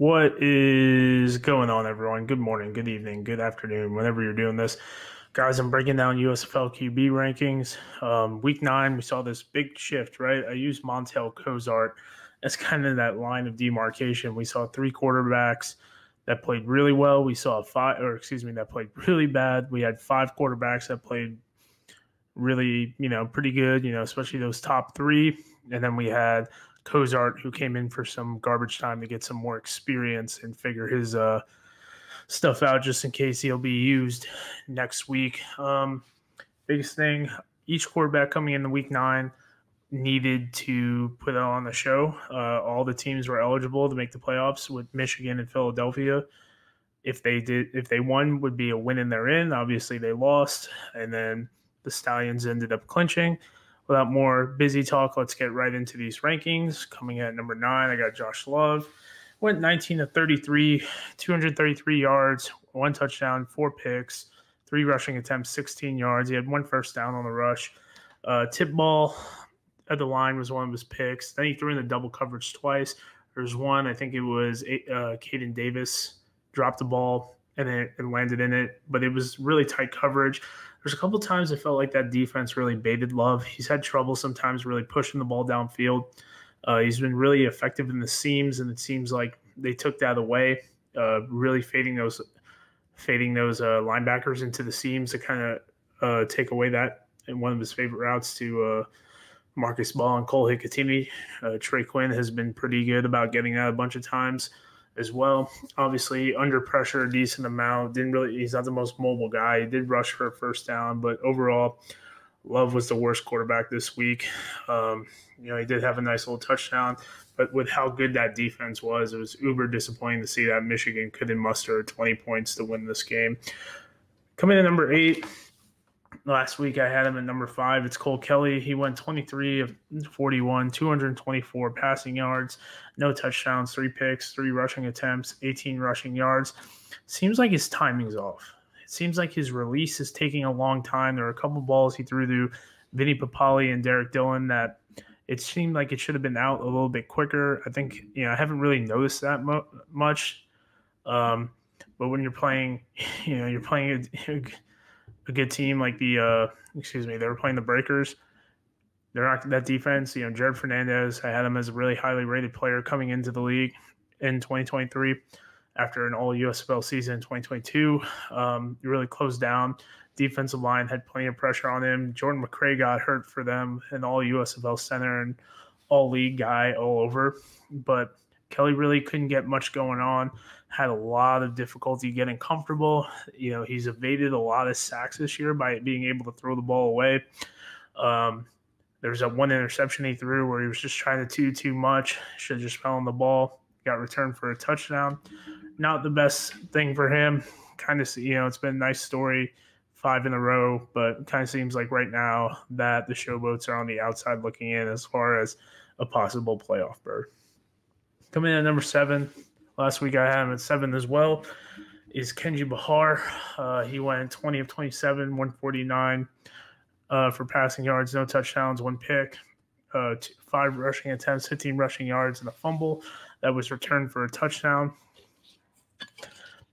What is going on, everyone? Good morning, good evening, good afternoon, whenever you're doing this. Guys, I'm breaking down USFL QB rankings. Week 9, we saw this big shift, right? I used Montel Cozart as kind of that line of demarcation. We saw 3 quarterbacks that played really well. We saw that played really bad. We had 5 quarterbacks that played really, pretty good, especially those top 3. And then we had Cozart, who came in for some garbage time to get some more experience and figure his stuff out just in case he'll be used next week. Biggest thing, each quarterback coming in the week 9 needed to put on the show. All the teams were eligible to make the playoffs with Michigan and Philadelphia. If they won, would be a win and they're in. Obviously, they lost, and then the Stallions ended up clinching. Without more busy talk, let's get right into these rankings. Coming at number 9, I got Josh Love. Went 19 of 33, 233 yards, 1 touchdown, 4 picks, 3 rushing attempts, 16 yards. He had 1 first down on the rush. Tip ball at the line was one of his picks. Then he threw in the double coverage twice. There's one, I think it was Caden Davis, dropped the ball and landed in it, but it was really tight coverage. There's a couple times I felt like that defense really baited Love. He's had trouble sometimes really pushing the ball downfield. He's been really effective in the seams, and it seems like they took that away, really fading those linebackers into the seams to kind of take away that. And one of his favorite routes to Marcus Ball and Cole Kelley. Trey Quinn has been pretty good about getting that a bunch of times as well. Obviously, under pressure, a decent amount. He's not the most mobile guy. He did rush for a first down, but overall, Love was the worst quarterback this week. He did have a nice little touchdown, but with how good that defense was, it was uber disappointing to see that Michigan couldn't muster 20 points to win this game. Coming in at number 8, last week I had him at number 5. It's Cole Kelley. He went 23 of 41, 224 passing yards, no touchdowns, 3 picks, 3 rushing attempts, 18 rushing yards. Seems like his timing's off. It seems like his release is taking a long time. There are a couple balls he threw to Vinny Papali and Derek Dillon that it seemed like it should have been out a little bit quicker. I think, I haven't really noticed that much. But when you're playing, you're playing a good team like they were playing the Breakers. They're not that defense. Jared Fernandez, I had him as a really highly rated player coming into the league in 2023 after an all USFL season in 2022. He really closed down. Defensive line had plenty of pressure on him. Jordan McGreat got hurt for them, an all USFL center and all league guy all over. But Kelley really couldn't get much going on. Had a lot of difficulty getting comfortable. He's evaded a lot of sacks this year by being able to throw the ball away. There's that 1 interception he threw where he was just trying to do too much. Should have just fell on the ball. Got returned for a touchdown. Not the best thing for him. Kind of, it's been a nice story, 5 in a row, but it kind of seems like right now that the showboats are on the outside looking in as far as a possible playoff berth. Coming in at number 7, last week I had him at 7 as well, is Kenji Bahar. He went 20 of 27, 149 for passing yards, no touchdowns, 1 pick, 5 rushing attempts, 15 rushing yards, and a fumble that was returned for a touchdown.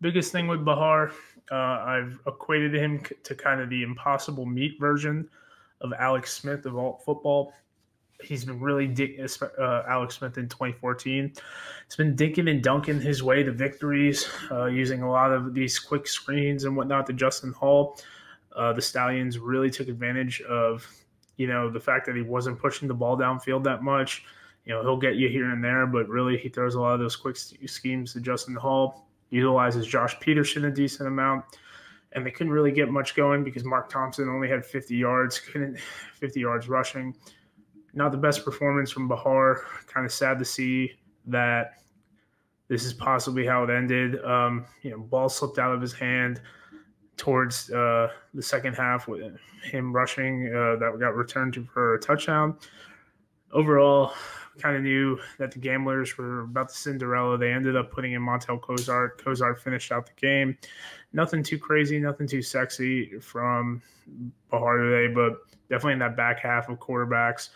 Biggest thing with Bahar, I've equated him to kind of the impossible meat version of Alex Smith of alt football. He's been really Alex Smith in 2014. He's been dinking and dunking his way to victories, using a lot of these quick screens and whatnot to Justin Hall. The Stallions really took advantage of, the fact that he wasn't pushing the ball downfield that much. He'll get you here and there, but really he throws a lot of those quick schemes to Justin Hall. Utilizes Josh Peterson a decent amount. And they couldn't really get much going because Mark Thompson only had 50 yards rushing. Not the best performance from Bahar. Kind of sad to see that this is possibly how it ended. Ball slipped out of his hand towards the second half with him rushing that got returned for a touchdown. Overall, kind of knew that the Gamblers were about the Cinderella. They ended up putting in Montel Cozart. Cozart finished out the game. Nothing too crazy, nothing too sexy from Bahar today, but definitely in that back half of quarterbacks,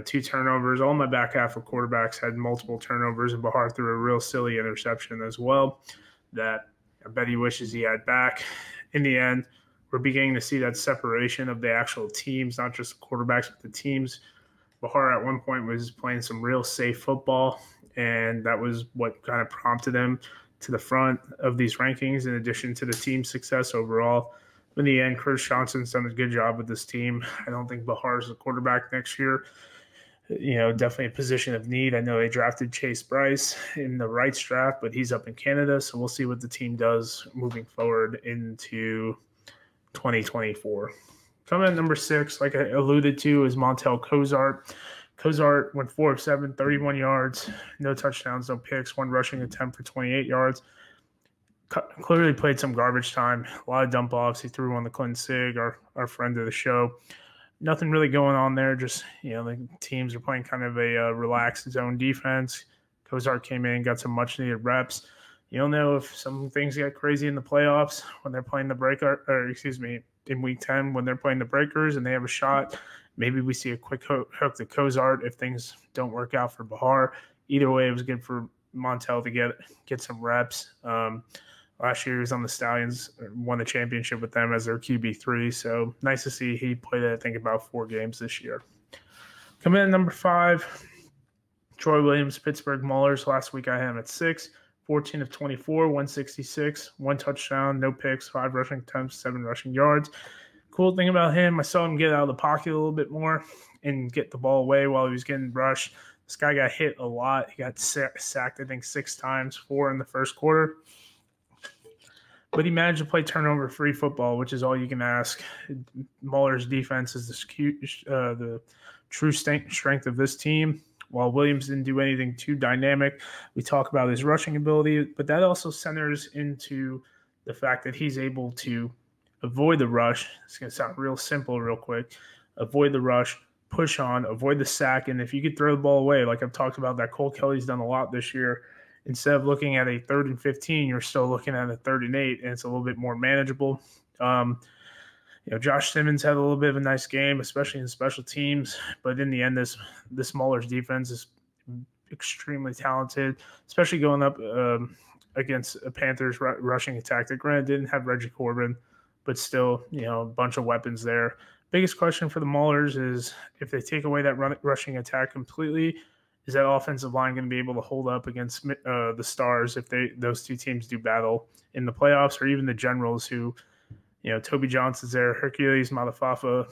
2 turnovers. All my back half of quarterbacks had multiple turnovers, and Bahar threw a real silly interception as well that I bet he wishes he had back. In the end, we're beginning to see that separation of the actual teams, not just the quarterbacks, but the teams. Bahar at one point was playing some real safe football, and that was what kind of prompted him to the front of these rankings in addition to the team success overall. In the end, Chris Johnson's done a good job with this team. I don't think Bahar's the quarterback next year. Definitely a position of need. I know they drafted Chase Bryce in the Wrights draft, but he's up in Canada, so we'll see what the team does moving forward into 2024. Coming at number 6, like I alluded to, is Montel Cozart. Cozart went 4 of 7, 31 yards, no touchdowns, no picks, 1 rushing attempt for 28 yards. Clearly played some garbage time, a lot of dump offs. He threw one to Clint Sig, our friend of the show. Nothing really going on there. Just, the teams are playing kind of a relaxed zone defense. Cozart came in, got some much needed reps. You don't know if some things get crazy in the playoffs when they're playing in week 10 when they're playing the Breakers and they have a shot. Maybe we see a quick hook to Cozart if things don't work out for Bahar. Either way, it was good for Montel to get some reps. Last year he was on the Stallions, won the championship with them as their QB3. So nice to see he played, I think, about 4 games this year. Coming in at number 5, Troy Williams, Pittsburgh Maulers. Last week I had him at 6, 14 of 24, 166, 1 touchdown, no picks, 5 rushing attempts, 7 rushing yards. Cool thing about him, I saw him get out of the pocket a little bit more and get the ball away while he was getting rushed. This guy got hit a lot. He got sacked, I think, 6 times, 4 in the first quarter. But he managed to play turnover-free football, which is all you can ask. Mahler's defense is the true strength of this team. While Williams didn't do anything too dynamic, we talk about his rushing ability, but that also centers into the fact that he's able to avoid the rush. It's going to sound real simple real quick. Avoid the rush, push on, avoid the sack, and if you could throw the ball away, like I've talked about that Cole Kelley's done a lot this year, instead of looking at a 3rd and 15, you're still looking at a 3rd and 8, and it's a little bit more manageable. Josh Simmons had a little bit of a nice game, especially in special teams. But in the end, this Maulers defense is extremely talented, especially going up against a Panthers rushing attack that granted didn't have Reggie Corbin, but still, a bunch of weapons there. Biggest question for the Maulers is if they take away that rushing attack completely, is that offensive line going to be able to hold up against the Stars if those 2 teams do battle in the playoffs, or even the Generals who, Toby Johnson's there, Hercules Malafafa,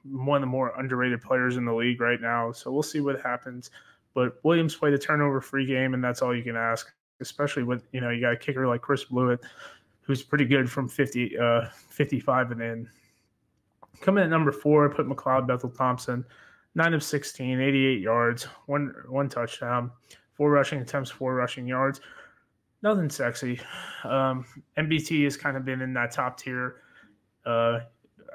one of the more underrated players in the league right now. So we'll see what happens. But Williams played a turnover-free game, and that's all you can ask, especially with, you got a kicker like Chris Blewett, who's pretty good from 55 and in. Coming at number 4, I put McLeod Bethel Thompson. 9 of 16, 88 yards, one touchdown, 4 rushing attempts, 4 rushing yards. Nothing sexy. MBT has kind of been in that top tier.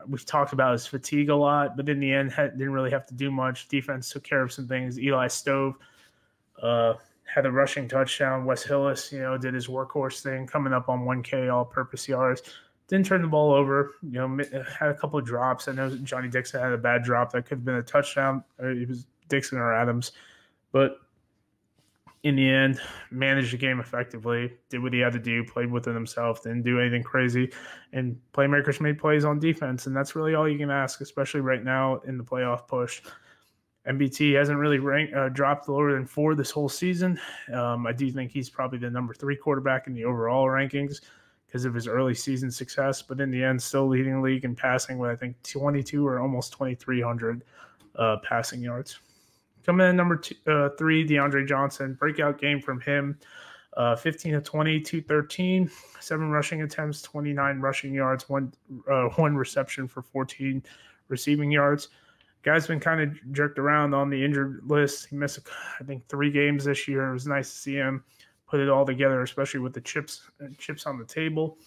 We've talked about his fatigue a lot, but in the end, didn't really have to do much. Defense took care of some things. Eli Stove had a rushing touchdown. Wes Hillis, did his workhorse thing, coming up on 1K all-purpose yards. Didn't turn the ball over, had a couple of drops. I know Johnny Dixon had a bad drop that could have been a touchdown. It was Dixon or Adams. But in the end, managed the game effectively, did what he had to do, played within himself, didn't do anything crazy. And playmakers made plays on defense, and that's really all you can ask, especially right now in the playoff push. MBT hasn't really dropped lower than 4 this whole season. I do think he's probably the number 3 quarterback in the overall rankings because of his early season success, but in the end, still leading the league in passing with, I think, 22 or almost 2,300 passing yards. Coming in number 3, DeAndre Johnson. Breakout game from him. 15 of 20, 213, 7 rushing attempts, 29 rushing yards, one reception for 14 receiving yards. Guy's been kind of jerked around on the injured list. He missed, I think, 3 games this year. It was nice to see him put it all together, especially with the chips on the table.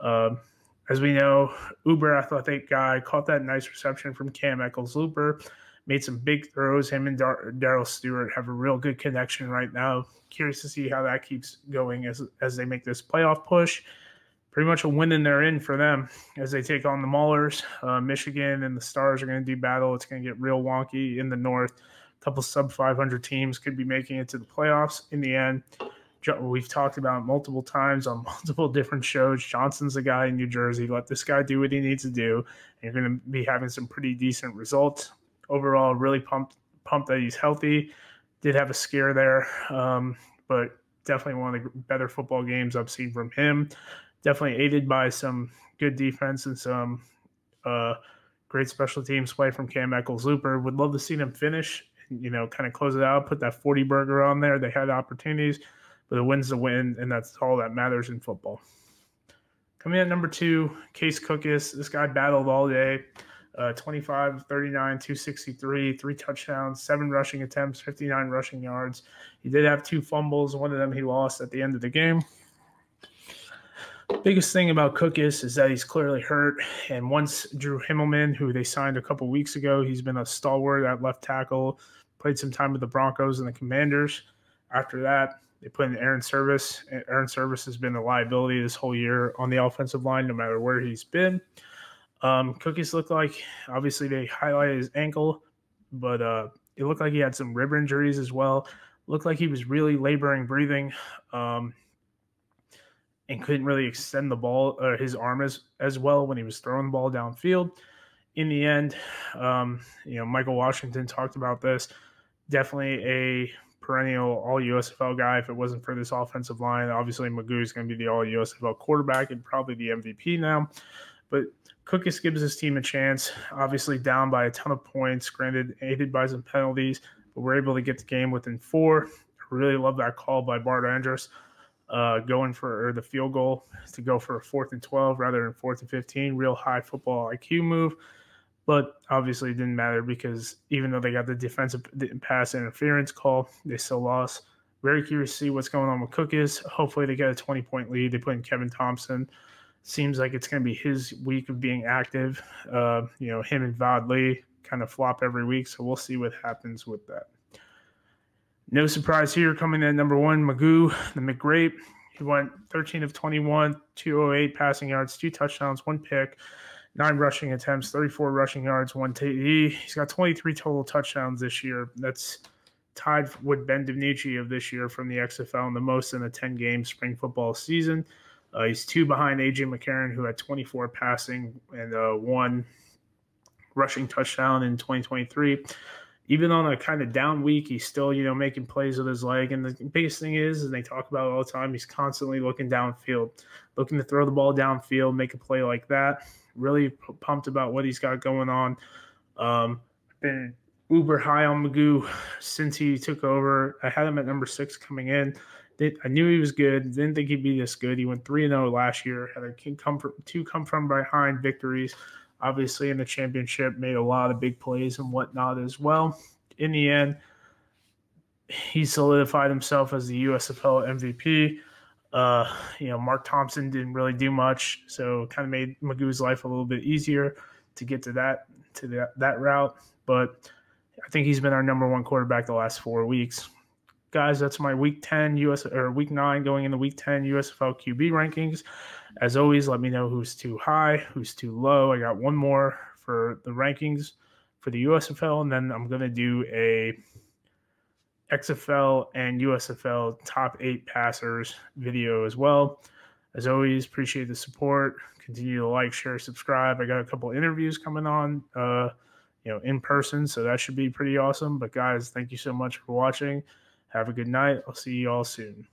As we know, uber athletic guy, caught that nice reception from Cam Eccles-Looper, made some big throws. Him and Darryl Stewart have a real good connection right now. Curious to see how that keeps going as they make this playoff push. Pretty much a win and they're in for them as they take on the Maulers. Michigan and the Stars are going to do battle. It's going to get real wonky in the North. couple sub 500 teams could be making it to the playoffs. In the end, we've talked about it multiple times on multiple different shows. Johnson's the guy in New Jersey. Let this guy do what he needs to do. And you're going to be having some pretty decent results. Overall, really pumped that he's healthy. Did have a scare there, but definitely one of the better football games I've seen from him. Definitely aided by some good defense and some great special teams play from Cam Eccles-Looper. Would love to see them finish, kind of close it out, put that 40 burger on there. They had opportunities, but a win's a win, and that's all that matters in football. Coming in at number 2, Case Cookus. This guy battled all day. 25, 39, 263, 3 touchdowns, 7 rushing attempts, 59 rushing yards. He did have 2 fumbles. One of them he lost at the end of the game. Biggest thing about Cookus is that he's clearly hurt. And once Drew Himmelman, who they signed a couple weeks ago, he's been a stalwart at left tackle, played some time with the Broncos and the Commanders. After that, they put in Aaron Service. Aaron Service has been a liability this whole year on the offensive line, no matter where he's been. Cookies looked like, obviously they highlighted his ankle, but it looked like he had some rib injuries as well. Looked like he was really laboring breathing and couldn't really extend the ball or his arm as well when he was throwing the ball downfield. In the end, Michael Washington talked about this. Definitely a perennial all-USFL guy if it wasn't for this offensive line. Obviously, McGough is going to be the all-USFL quarterback and probably the MVP now. But Cookus gives his team a chance, obviously down by a ton of points, granted aided by some penalties, but we're able to get the game within 4. I really love that call by Bart Andrus going for the field goal to go for a 4th and 12 rather than 4th and 15. Real high football IQ move, but obviously it didn't matter because even though they got the defensive pass interference call, they still lost. Very curious to see what's going on with Cookus. Hopefully they get a 20-point lead. They put in Kevin Thompson. Seems like it's going to be his week of being active. Him and Vod Lee kind of flop every week, so we'll see what happens with that. No surprise here, coming in at number 1, McGough, the McGreat. He went 13 of 21, 208 passing yards, 2 touchdowns, 1 pick, 9 rushing attempts, 34 rushing yards, 1 TD. He's got 23 total touchdowns this year. That's tied with Ben DiNucci of this year from the XFL and the most in a 10-game spring football season. He's 2 behind A.J. McCarron, who had 24 passing and 1 rushing touchdown in 2023. Even on a kind of down week, he's still, making plays with his leg. And the biggest thing is, and they talk about it all the time, he's constantly looking downfield, looking to throw the ball downfield, make a play like that. Really pumped about what he's got going on. Been uber high on McGough since he took over. I had him at number 6 coming in. I knew he was good. Didn't think he'd be this good. He went 3-0 last year. Had two come from behind victories. Obviously, in the championship, made a lot of big plays and whatnot as well. In the end, he solidified himself as the USFL MVP. Mark Thompson didn't really do much, so kind of made McGough's life a little bit easier to get to that route. But I think he's been our number 1 quarterback the last 4 weeks. Guys, that's my week 9 going into week 10 USFL QB rankings. As always, let me know who's too high, who's too low. I got one more for the rankings for the USFL, and then I'm going to do a XFL and USFL top 8 passers video as well. As always, appreciate the support. Continue to like, share, subscribe. I got a couple interviews coming on, in person, so that should be pretty awesome. But guys, thank you so much for watching. Have a good night. I'll see you all soon.